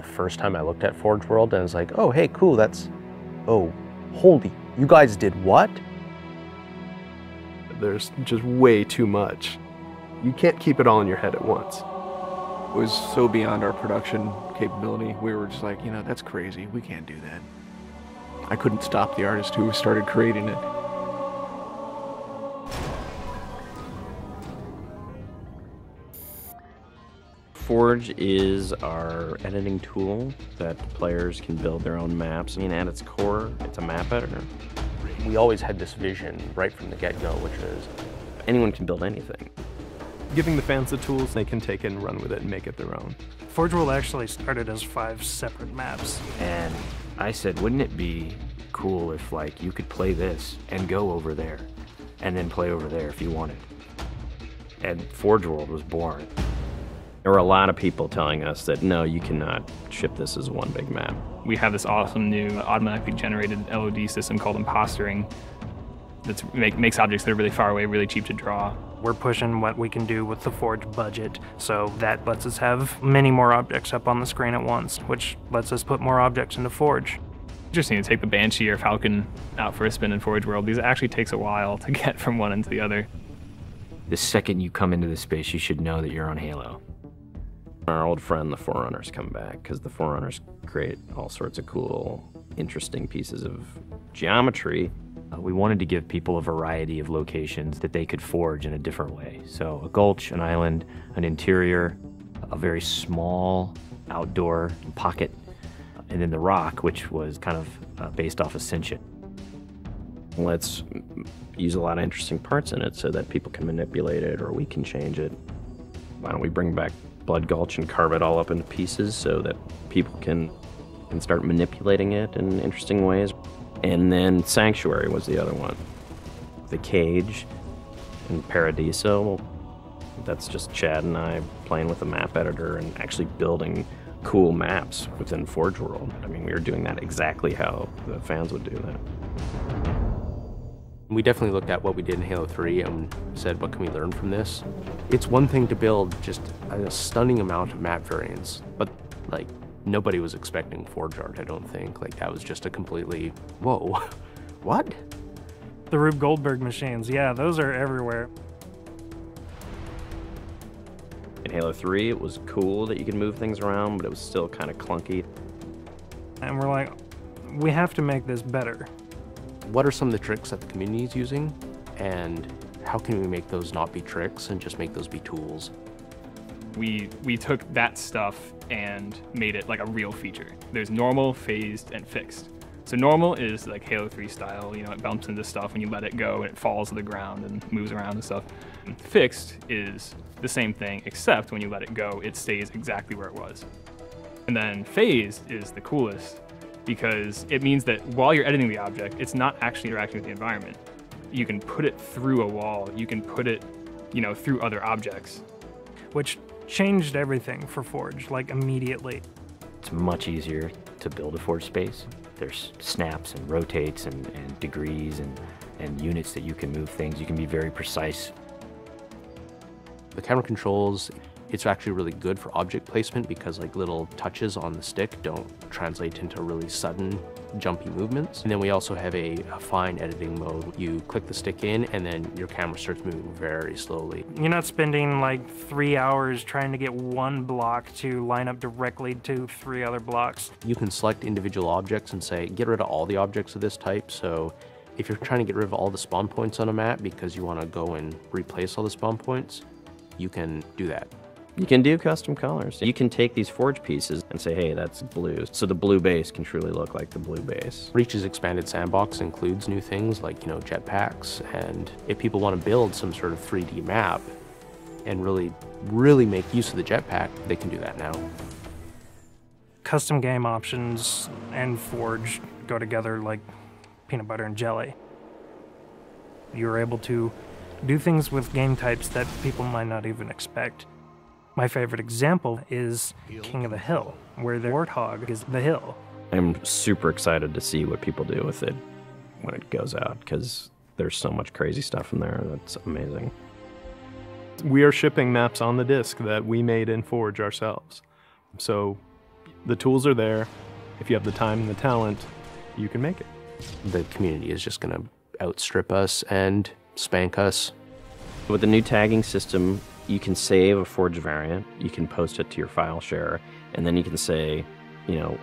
the first time I looked at Forge World and I was like, oh, hey, cool, that's, oh, holy, you guys did what? There's just way too much. You can't keep it all in your head at once. It was so beyond our production capability. We were just like, you know, that's crazy. We can't do that. I couldn't stop the artist who started creating it. Forge is our editing tool that players can build their own maps. I mean, at its core, it's a map editor. We always had this vision right from the get-go, which is anyone can build anything. Giving the fans the tools, they can take it and run with it and make it their own. Forge World actually started as 5 separate maps. And I said, wouldn't it be cool if, like, you could play this and go over there and then play over there if you wanted? And Forge World was born. There were a lot of people telling us that, no, you cannot ship this as one big map. We have this awesome new automatically generated LOD system called impostering that makes objects that are really far away really cheap to draw. We're pushing what we can do with the Forge budget, so that lets us have many more objects up on the screen at once, which lets us put more objects into Forge. Interesting to take the Banshee or Falcon out for a spin in Forge World, because it actually takes a while to get from one end to the other. The second you come into this space, you should know that you're on Halo. Our old friend, the Forerunners, come back, because the Forerunners create all sorts of cool, interesting pieces of geometry. We wanted to give people a variety of locations that they could forge in a different way. So a gulch, an island, an interior, a very small outdoor pocket, and then the rock, which was kind of based off Ascension. Let's use a lot of interesting parts in it so that people can manipulate it or we can change it. Why don't we bring back Blood Gulch and carve it all up into pieces so that people can start manipulating it in interesting ways. And then Sanctuary was the other one. The Cage and Paradiso, that's just Chad and I playing with a map editor and actually building cool maps within Forge World. I mean, we were doing that exactly how the fans would do that. we definitely looked at what we did in Halo 3 and said, what can we learn from this? It's one thing to build just a stunning amount of map variants, but like nobody was expecting Forge art, I don't think. Like that was just a completely, whoa, what? The Rube Goldberg machines, yeah, those are everywhere. In Halo 3, it was cool that you could move things around, but it was still kind of clunky. And we're like, we have to make this better. What are some of the tricks that the community is using, and how can we make those not be tricks and just make those be tools? We took that stuff and made it like a real feature. There's normal, phased, and fixed. So normal is like Halo 3 style, you know, it bumps into stuff and you let it go and it falls to the ground and moves around and stuff. And fixed is the same thing, except when you let it go, it stays exactly where it was. And then phased is the coolest because it means that while you're editing the object, it's not actually interacting with the environment. You can put it through a wall, you can put it, you know, through other objects. Which changed everything for Forge, like immediately. It's much easier to build a Forge space. There's snaps and rotates and degrees and units that you can move things. You can be very precise. The camera controls, it's actually really good for object placement because like little touches on the stick don't translate into really sudden jumpy movements. And then we also have a fine editing mode. You click the stick in and then your camera starts moving very slowly. You're not spending like 3 hours trying to get one block to line up directly to 3 other blocks. You can select individual objects and say, get rid of all the objects of this type. So if you're trying to get rid of all the spawn points on a map because you want to go and replace all the spawn points, you can do that. You can do custom colors. You can take these Forge pieces and say, hey, that's blue. So the blue base can truly look like the blue base. Reach's expanded sandbox includes new things like, you know, jetpacks. And if people want to build some sort of 3D map and really make use of the jetpack, they can do that now. Custom game options and Forge go together like peanut butter and jelly. You're able to do things with game types that people might not even expect. My favorite example is King of the Hill, where the warthog is the hill. I'm super excited to see what people do with it when it goes out, because there's so much crazy stuff in there that's amazing. We are shipping maps on the disc that we made in Forge ourselves. So The tools are there. If you have the time and the talent, you can make it. The community is just going to outstrip us and spank us. With the new tagging system, you can save a forged variant, you can post it to your file share, and then you can say, you know,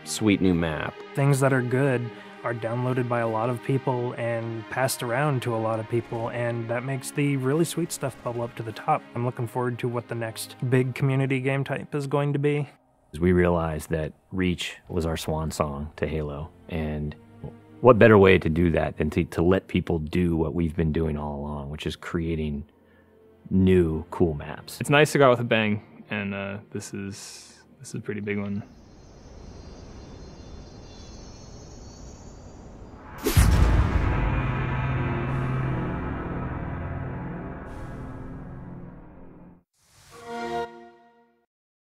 sweet new map. Things that are good are downloaded by a lot of people and passed around to a lot of people, and that makes the really sweet stuff bubble up to the top. I'm looking forward to what the next big community game type is going to be. We realized that Reach was our swan song to Halo, and what better way to do that than to let people do what we've been doing all along, which is creating new cool maps. It's nice to go out with a bang, and this is a pretty big one.